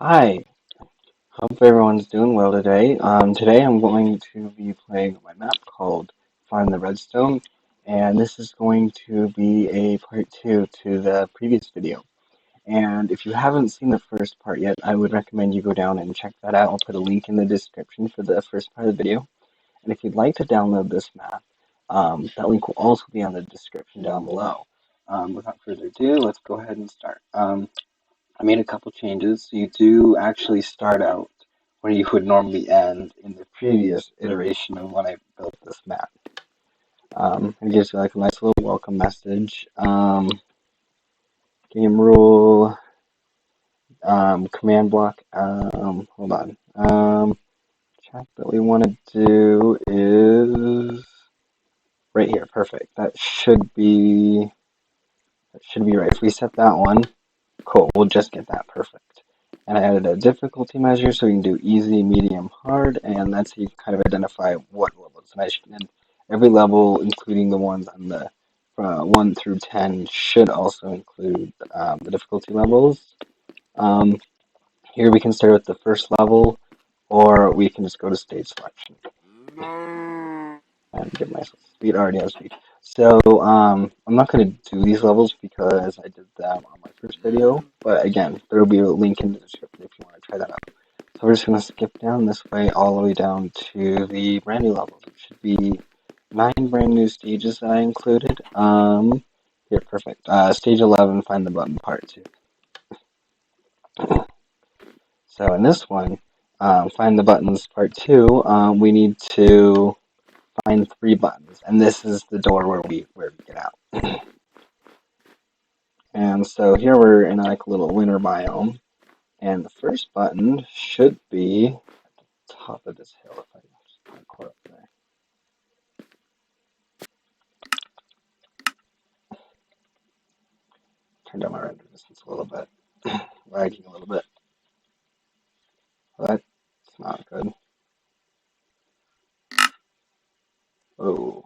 Hi, hope everyone's doing well today. Today I'm going to be playing my map called Find the Redstone, and this is going to be a part two to the previous video. And if you haven't seen the first part yet, I would recommend you go down and check that out. I'll put a link in the description for the first part of the video. And if you'd like to download this map, that link will also be on the description down below. Without further ado, let's go ahead and start. I made a couple changes. So you do actually start out where you would normally end in the previous iteration of when I built this map. It gives you like a nice little welcome message. Game rule, command block. Hold on. Check that we want to do is right here. Perfect. That should be right. If we set that one, cool. We'll just get that perfect. And I added a difficulty measure so you can do easy, medium, hard, and that's how you kind of identify what levels. And every level, including the ones on the 1 through 10, should also include the difficulty levels. Um, Here we can start with the first level, or we can just go to stage selection and give myself speed. I already have speed. So I'm not going to do these levels because I did them on my first video, but again, there will be a link in the description if you want to try that out. So we're just going to skip down this way all the way down to the brand new levels. It should be 9 brand new stages that I included. Here, perfect. Stage 11, find the button, part 2. So in this one, find the buttons, part 2, we need to find 3 buttons, and this is the door where we get out. And so here we're in like a little winter biome, and the first button should be at the top of this hill. If I just parkour up there, turn down my render distance a little bit, lagging a little bit. Well, that's not good. Oh,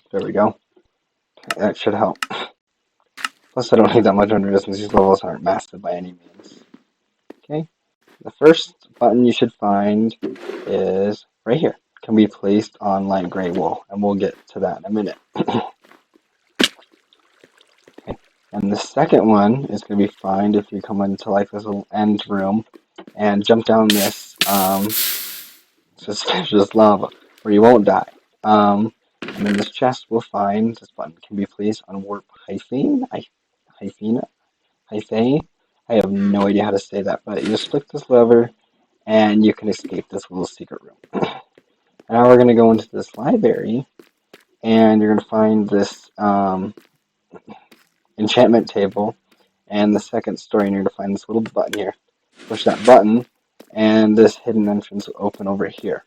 there we go. Okay, that should help. Plus, I don't need that much render distance. These levels aren't massive by any means. Okay. The first button you should find is right here. Can be placed on light gray wool, and we'll get to that in a minute. Okay. And the second one is going to be found if you come into like this little end room and jump down this just lava where you won't die. And then this chest will find this button can be placed on warp hyphen. Hyphen. I have no idea how to say that, but you just flick this lever and you can escape this little secret room. Now we're going to go into this library, and you're going to find this enchantment table, and the second story, and you're going to find this little button here. Push that button, and this hidden entrance will open over here.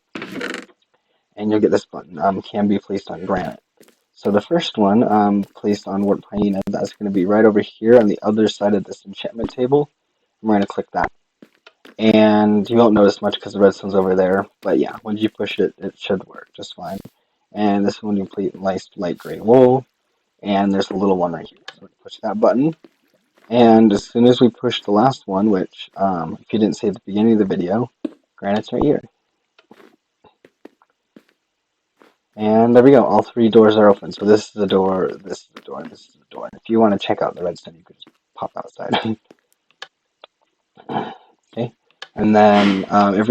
And you'll get this button, can be placed on granite. So the first one, placed on warp hyena, that's going to be right over here on the other side of this enchantment table. And we're going to click that. And you won't notice much because the redstone's over there, but yeah, once you push it, it should work just fine. And this one complete light gray wool, and there's a little one right here. So we push that button, and as soon as we push the last one, which if you didn't see at the beginning of the video, granite's right here. And there we go, all 3 doors are open. So this is the door, this is the door, and this is the door. And if you want to check out the redstone, you could just pop outside. Okay. And then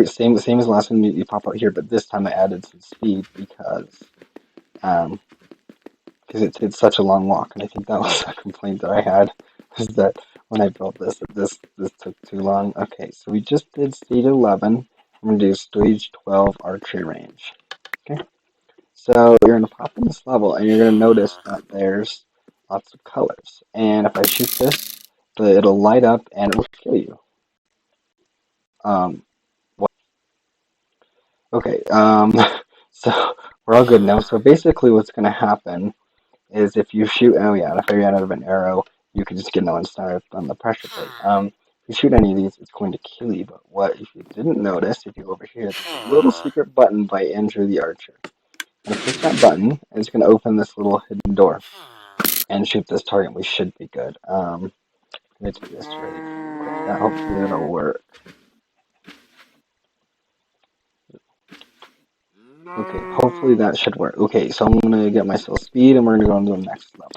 same as the last one, you pop out here, but this time I added some speed because it's such a long walk, and I think that was a complaint that I had, is that when I built this took too long. Okay, so we just did stage 11. I'm going to do stage 12 archery range. Okay, so you're going to pop in this level, and you're going to notice that there's lots of colors. And if I shoot this, it'll light up, and it'll kill you. What? Okay, so we're all good now. So basically what's going to happen is if you shoot, oh yeah, if I ran out of an arrow, you can just get no one on the pressure plate. If you shoot any of these, it's going to kill you. But what if you didn't notice, if you go over here, there's a little secret button by Enter the Archer. I'm gonna push that button, and it's gonna open this little hidden door and shoot this target. We should be good. Let me do this really quick. Hopefully that'll work. Okay, hopefully that should work. Okay, so I'm gonna get myself speed, and we're gonna go on to the next level.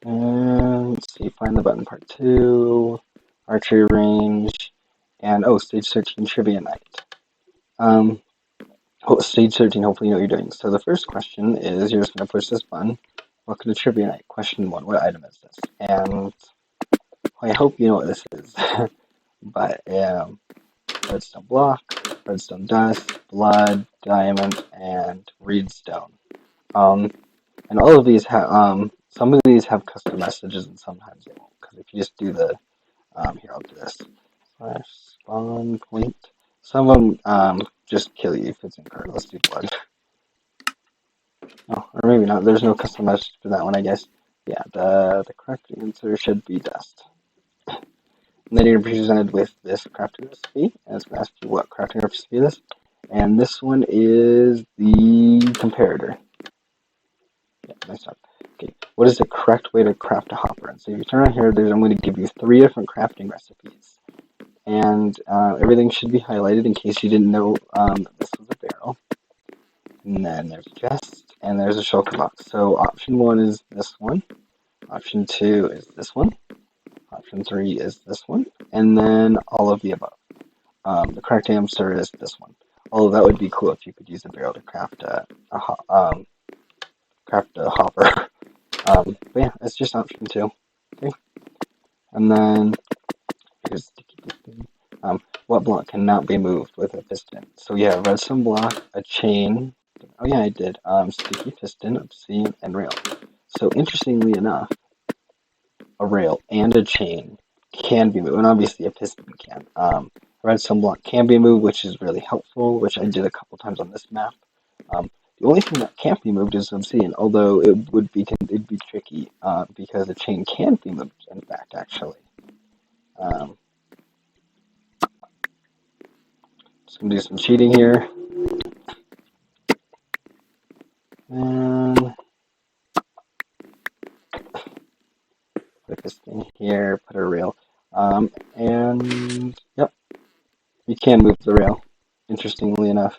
And let's see, find the button part 2, archery range, and oh, stage 13 trivia night. Stage 13, hopefully you know what you're doing. So the first question is, you're just gonna push this button. Welcome to trivia night. Question 1, what item is this? And I hope you know what this is. But redstone block, redstone dust, blood, diamond, and reedstone. And all of these have some of these have custom messages, and sometimes they won't. Because if you just do the here, I'll do this slash spawn point. Some of them just kill you if it's incorrect. Let's do blood. Oh, or maybe not. There's no custom message for that one, I guess. Yeah, the correct answer should be dust. And then you're presented with this crafting recipe, and it's going to ask you what crafting recipe it is. And this one is the comparator. Yeah, nice job. Okay, what is the correct way to craft a hopper? And so if you turn on here, I'm going to give you 3 different crafting recipes. And everything should be highlighted in case you didn't know this was a barrel. And then there's a chest, and there's a shulker box. So option 1 is this one. Option 2 is this one. Option 3 is this one. And then all of the above. The correct answer is this one. Although that would be cool if you could use a barrel to craft a hopper. But yeah, it's just option 2. Okay. And then here's sticky piston. What block cannot be moved with a piston? So we have redstone block, a chain. Oh yeah, I did. Sticky piston, obsidian, and rail. So interestingly enough, a rail and a chain can be moved, and obviously a piston can. Redstone block can be moved, which is really helpful, which I did a couple times on this map. The only thing that can't be moved is obsidian, although it'd be tricky because a chain can be moved. In fact, actually, just gonna do some cheating here, and put this thing here, put a rail, and yep, you can move the rail. Interestingly enough,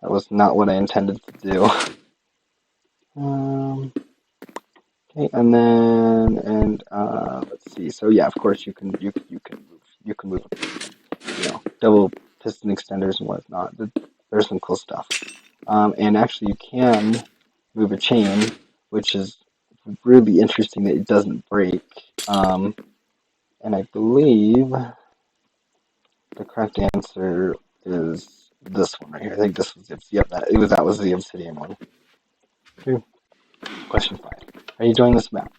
that was not what I intended to do. Okay, and then let's see. So yeah, of course you can move a piston, double piston extenders and whatnot. There's some cool stuff. And actually you can move a chain, which is really interesting that it doesn't break. And I believe the correct answer is this one right here. I think this was that was the obsidian one. Okay. Question 5. Are you doing this map?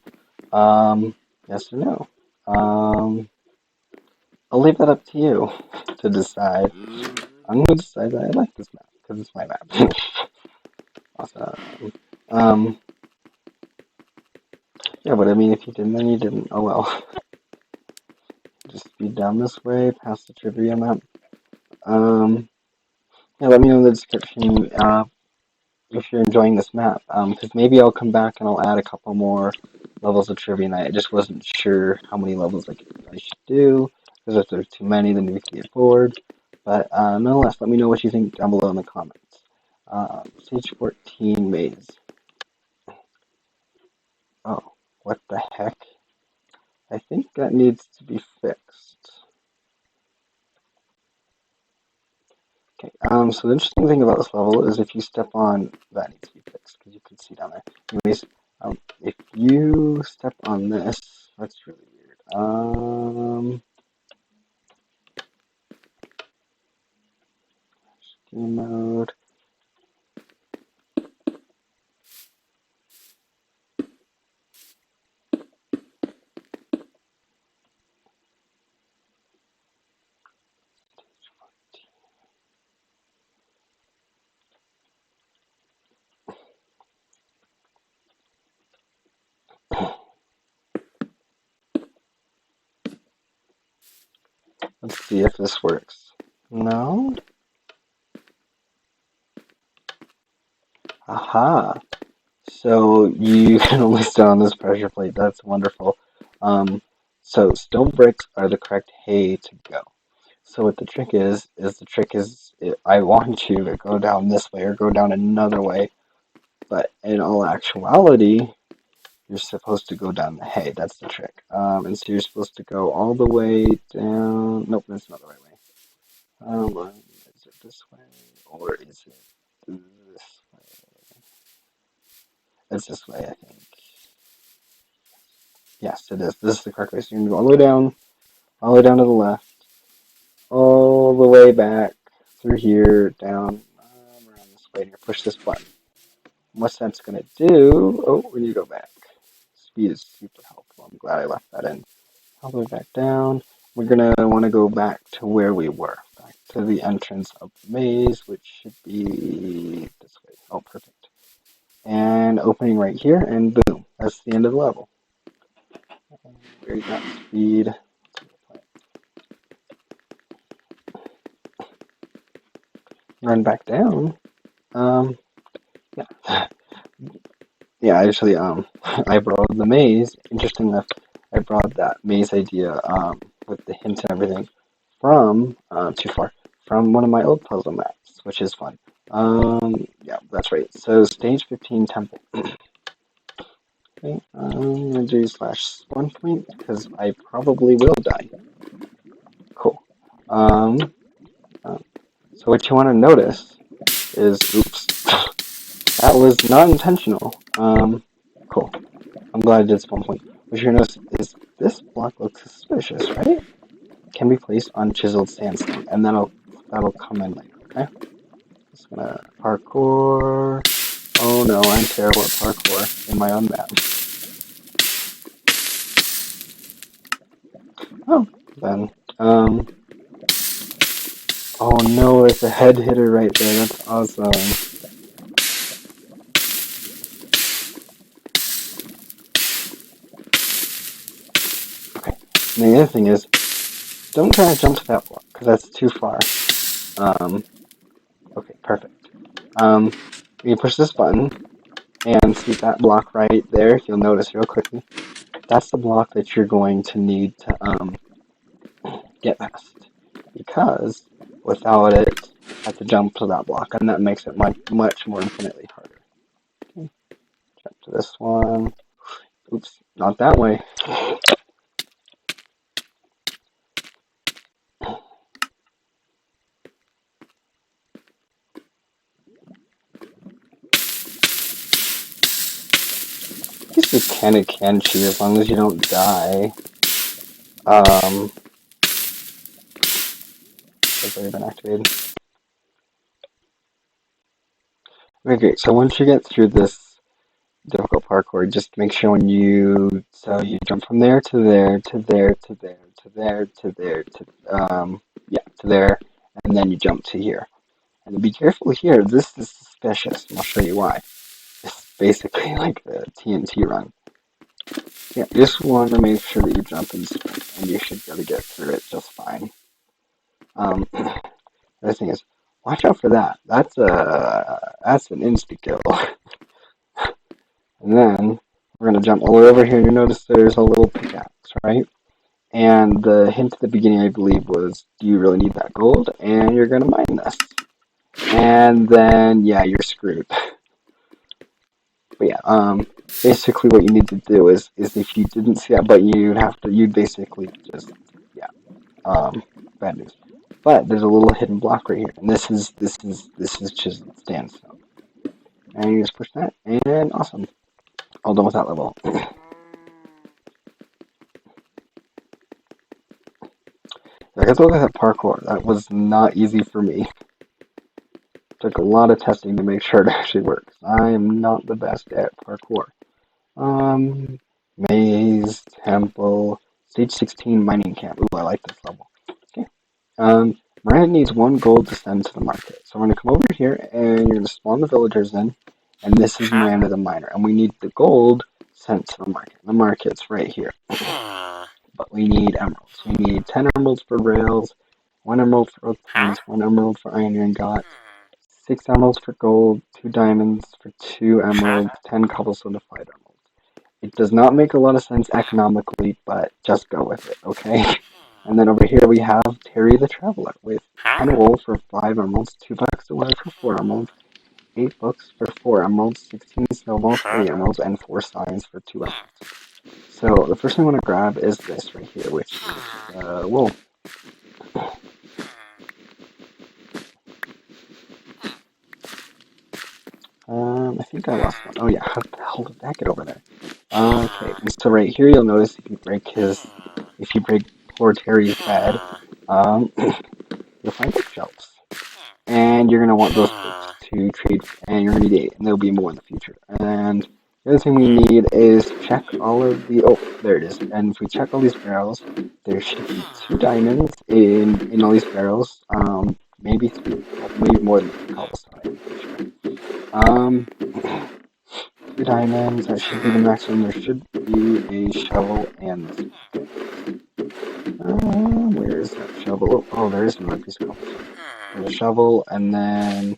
Yes or no? I'll leave that up to you to decide. I'm going to decide that I like this map because it's my map. Awesome. Yeah, but I mean, if you didn't, then you didn't. Oh well. Just speed down this way, past the trivia map. Yeah, let me know in the description if you're enjoying this map. Because maybe I'll come back and I'll add a couple more levels of trivia night. I just wasn't sure how many levels I should do. Because if there's too many, then we could get bored. But nonetheless, let me know what you think down below in the comments. Stage 14 maze. Oh, what the heck? I think that needs to be fixed. Okay, so the interesting thing about this level is if you step on, that needs to be fixed, because you can see down there. Anyways, if you step on this, that's really weird. Game mode. Let's see if this works. No? Aha! So you can only stand on this pressure plate. That's wonderful. So stone bricks are the correct hay to go. So what the trick is, I want you to go down this way or go down another way, but in all actuality, you're supposed to go down the hay. That's the trick. And so you're supposed to go all the way down. Nope, that's not the right way. Is it this way or is it this way? It's this way, I think. Yes, it is. This is the correct way. So you're gonna go all the way down to the left, all the way back through here, down, around this way, and you push this button. What's that's gonna do? Oh, we need to go back. Speed is super helpful. I'm glad I left that in. All the way back down. We're gonna want to go back to where we were, back to the entrance of the maze, which should be this way. Oh, perfect. And opening right here, and boom, that's the end of the level. There's that speed. Run back down. Yeah. Yeah, actually, I borrowed the maze. Interesting enough, I borrowed that maze idea, with the hints and everything from, too far, from one of my old puzzle maps, which is fun. Yeah, that's right. So, stage 15 temple. Okay, I'm gonna do /1 point, because I probably will die. Cool. Um, so what you want to notice is, oops, that was not intentional. Cool. I'm glad I did spawn point. What you're gonna notice is this block looks suspicious, right? Can be placed on chiseled sandstone, and that'll come in later. Okay. Just gonna parkour. Oh no, I'm terrible at parkour in my own map. Oh, then oh no, it's a head hitter right there. That's awesome. Okay. And the other thing is, don't try to jump to that block because that's too far. Okay, perfect. You push this button and see that block right there. You'll notice real quickly. That's the block that you're going to need to get past, because without it, you have to jump to that block, and that makes it much more infinitely harder. Okay. Jump to this one. Oops, not that way. I guess you can cheat as long as you don't die. Has already been activated. Okay, great. So once you get through this difficult parkour, just make sure you jump from there to there to there to there to there to there to there, and then you jump to here. And be careful here. This is suspicious, and I'll show you why. It's basically like the TNT run. Yeah, you just want to make sure that you jump and sprint, and you should be able to get through it just fine. The other thing is, watch out for that. That's an insta kill. And then we're gonna jump all the way over here. You notice there's a little pickaxe, right? And the hint at the beginning, I believe, was, do you really need that gold? And you're gonna mine this. And then, yeah, you're screwed. But yeah, basically what you need to do is if you didn't see that button, you'd basically just, yeah, bad news. But there's a little hidden block right here, and this is just sandstone. And you just push that, and awesome. All done with that level. I guess look at that parkour. That was not easy for me. Took a lot of testing to make sure it actually works. I am not the best at parkour. Maze, temple, stage 16 mining camp. Ooh, I like this level. Okay. Miranda needs 1 gold to send to the market. So we're gonna come over here and you're gonna spawn the villagers in, and this is Miranda the miner, and we need the gold sent to the market. The market's right here. but we need emeralds. We need 10 emeralds for rails, 1 emerald for oak planks, 1 emerald for iron ingot, 6 emeralds for gold, 2 diamonds for 2 emeralds, 10 cobblestone to 5 emeralds. It does not make a lot of sense economically, but just go with it, okay? And then over here we have Terry the Traveler with 10 wool for 5 emeralds, 2 buckets of water for 4 emeralds, 8 books for 4 emeralds, 16 snowballs for 8 emeralds, and 4 signs for 2 emeralds. So the first thing I want to grab is this right here, which is wool. I think I lost one. Oh yeah, how the hell did that get over there? Okay, and so right here you'll notice if you break poor Terry's bed, um, you'll find bookshelves. And you're going to want those books to trade, and you're going to need 8, and there'll be more in the future. And the other thing we need is check all of the, oh, there it is. And if we check all these barrels, there should be 2 diamonds in all these barrels. Maybe 3, maybe more than 3 cobblestone, I'm pretty sure. 2 diamonds, that should be the maximum. There should be a shovel and this where is that shovel? Oh, there is another piece of cobblestone. There's a shovel, and then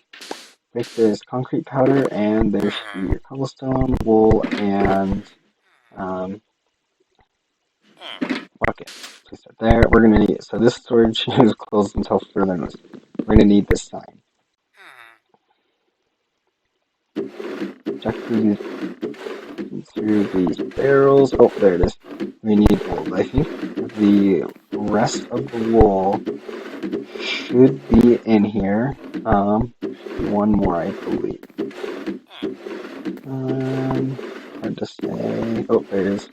make this concrete powder, and there should be your cobblestone, wool, and bucket. Place that there. We're gonna need, so this storage is closed until further notice. We're gonna need this sign. Check through these barrels. Oh, there it is. We need wool. I think the rest of the wool should be in here. One more, I believe. Hard to say. Oh, there it is.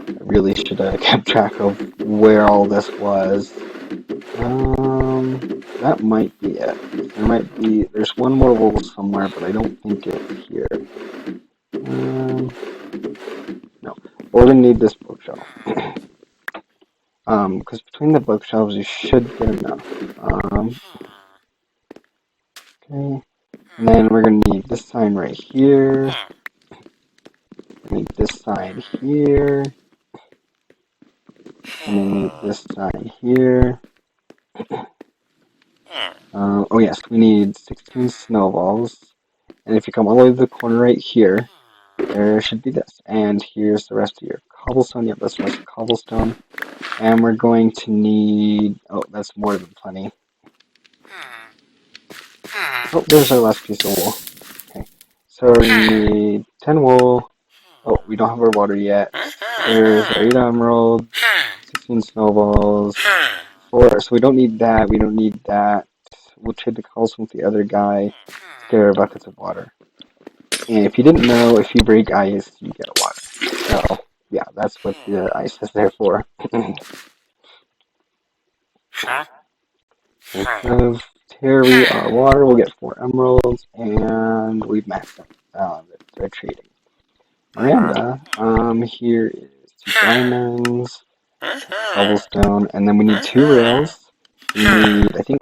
I really should have kept track of where all this was. That might be it. There's one more wool somewhere, but I don't think it's here. No. We're gonna need this bookshelf. Because between the bookshelves you should get enough. Okay. And then we're gonna need this sign right here. We need this sign here. And then we need this sign here. Oh yes, we need 16 snowballs. And if you come all the way to the corner right here, there should be this. And here's the rest of your cobblestone. Yep, that's the rest of cobblestone. And we're going to need, oh, that's more than plenty. Oh, there's our last piece of wool. Okay, so we're going to need 10 wool. Oh, we don't have our water yet. There's our 8 emeralds, 16 snowballs, 4, so we don't need that, we don't need that. We'll trade the cobblestone with the other guy to get our buckets of water. And if you didn't know, if you break ice, you get water. So, yeah, that's what the ice is there for. Instead of Terry, our water, we'll get 4 emeralds, and we've maxed out the trading. Miranda, here is 2 diamonds, cobblestone, and then we need 2 rails. We need, I think,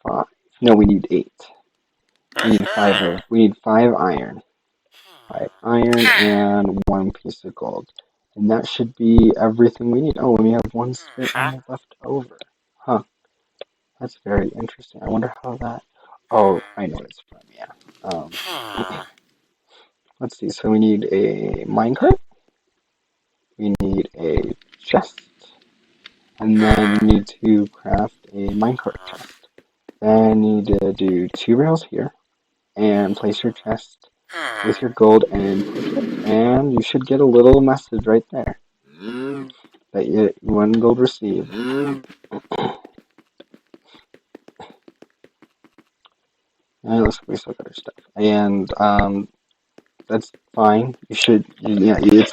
5. No, we need 8. We need 5 iron. 5 iron and 1 piece of gold. And that should be everything we need. Oh, and we have 1 spare emerald left over. Huh. That's very interesting. I wonder how that... Oh, I know what it's from, yeah. Let's see. So we need a minecart. We need a chest. And then we need to craft a minecart chest. Then you need to do 2 rails here. And place your chest with your gold and push it. And you should get a little message right there. That you 1 gold received. And looks like we still got our stuff. And that's fine. It's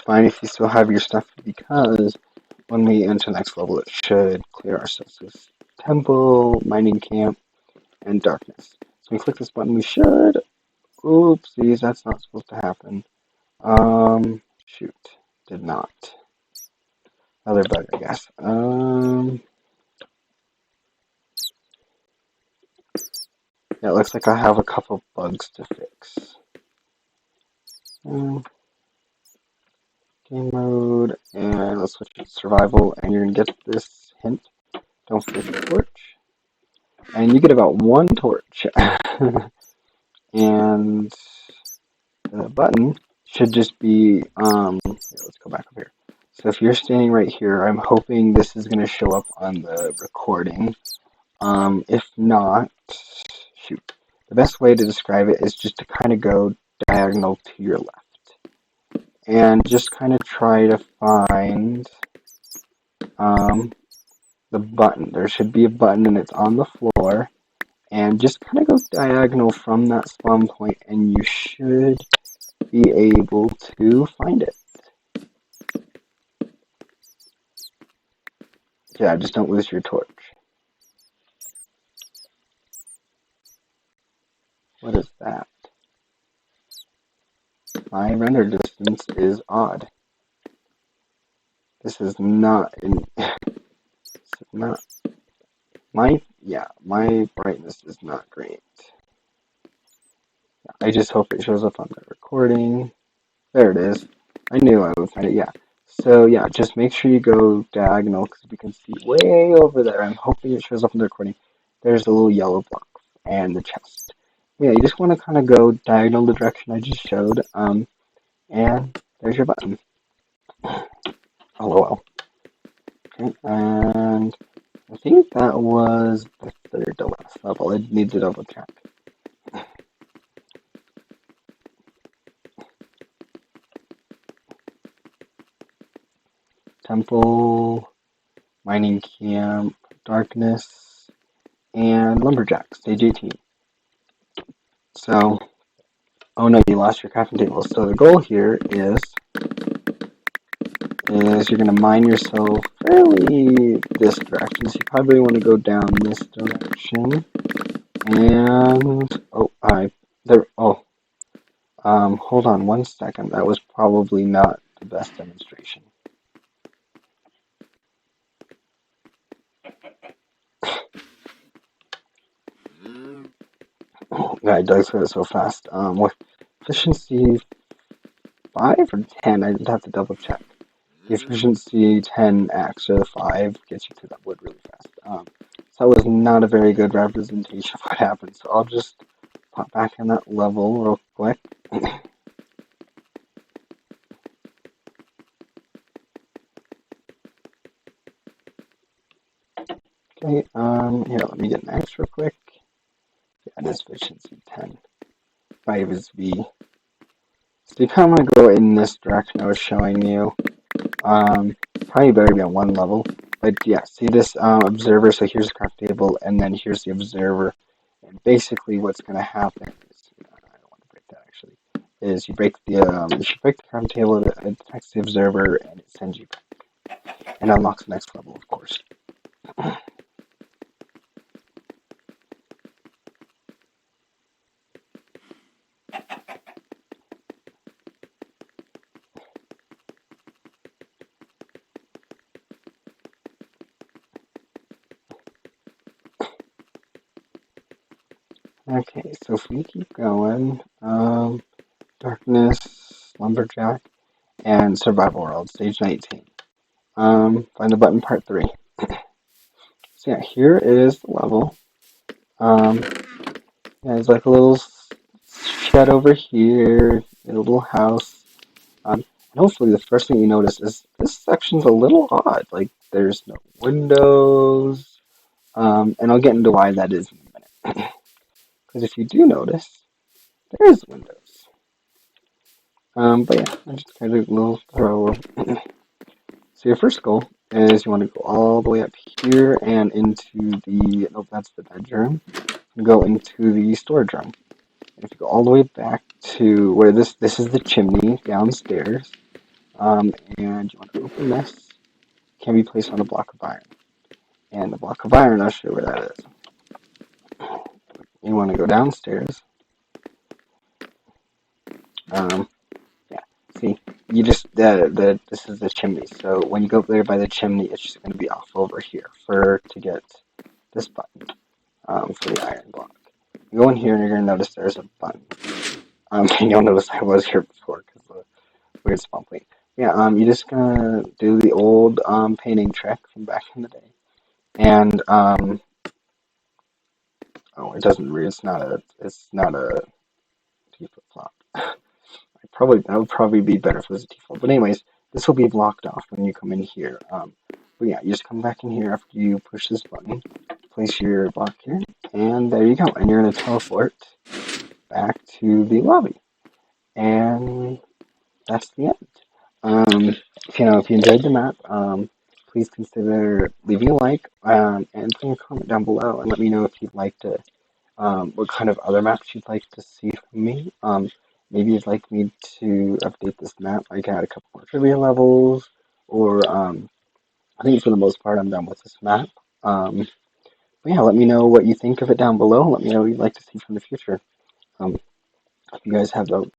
fine if you still have your stuff, because when we enter the next level, it should clear our stuff. So it's temple, mining camp, and darkness. So we click this button, we should. Oopsies, that's not supposed to happen. Shoot, did not. Another bug, I guess. Yeah, it looks like I have a couple bugs to fix. game mode, and let's switch to survival, and you're gonna get this hint. Don't forget the torch. And you get about one torch. And the button should just be, here, let's go back up here. So if you're standing right here, I'm hoping this is going to show up on the recording. If not, shoot. The best way to describe it is just to kind of go diagonal to your left. And just kind of try to find the button. There should be a button and it's on the floor. And just kind of go diagonal from that spawn point and you should be able to find it. Yeah, just don't lose your torch. What is that? My render distance is odd. This is not in. This is not. My brightness is not great. I just hope it shows up on the recording. There it is. I knew I would find it. Yeah. So yeah, just make sure you go diagonal because we can see way over there. I'm hoping it shows up in the recording. There's a little yellow block and the chest. Yeah, you just want to kind of go diagonal the direction I just showed. And there's your button. LOL. Okay, and I think that was the third to last level. I need to double check. Temple, mining camp, darkness, and lumberjack, stage 18. So, oh no, you lost your crafting table. So the goal here is you're going to mine yourself fairly this direction. So you probably want to go down this direction. And, hold on one second. That was probably not the best demonstration. Yeah, I dug through it so fast. With efficiency 5 or 10, I'd have to double check. The efficiency 10x or the 5 gets you to that wood really fast. So that was not a very good representation of what happened. So I'll just pop back in that level real quick. Okay, here, let me get an X real quick. Yeah, it is efficiency 10. 5 is V. So you kind of want to go in this direction I was showing you. Probably better be on one level. But yeah, see this observer, so here's the craft table, and then here's the observer. And basically what's going to happen is, I don't want to break that actually, is you should break the craft table, it detects the observer, and it sends you back. And unlocks the next level, of course. Okay, so if we keep going, darkness, lumberjack, and survival world, stage 19. Find the button part 3. So yeah, here is the level. Yeah, there's like a little shed over here, a little house. And hopefully the first thing you notice is this section's a little odd. Like there's no windows. And I'll get into why that is in a minute. Because if you do notice, there is windows. But yeah, I just kind of a little throw. So your first goal is you want to go all the way up here and into the, nope, that's the bedroom. Go into the storage room. And if you go all the way back to where this is the chimney downstairs, and you want to open this, it can be placed on a block of iron. And the block of iron, I'll show you where that is. You want to go downstairs. Yeah, see, you just, this is the chimney. So when you go up there by the chimney, it's just going to be off over here to get this button for the iron block. You go in here and you're going to notice there's a button. And you'll notice I was here before because of the weird spawn point. Yeah, you're just gonna do the old painting trick from back in the day, and oh, it doesn't read. It's not a T flip flop. Probably that would probably be better if it was a T flip. But anyways, this will be blocked off when you come in here. But yeah, you just come back in here after you push this button, place your block here, and there you go. And you're gonna teleport back to the lobby, and that's the end. Um, if you enjoyed the map, please consider leaving a like and putting a comment down below, and let me know if you'd like to what kind of other maps you'd like to see from me. Maybe you'd like me to update this map, like add a couple more trivia levels, or I think for the most part I'm done with this map. But yeah, let me know what you think of it down below. Let me know what you'd like to see from the future. If you guys have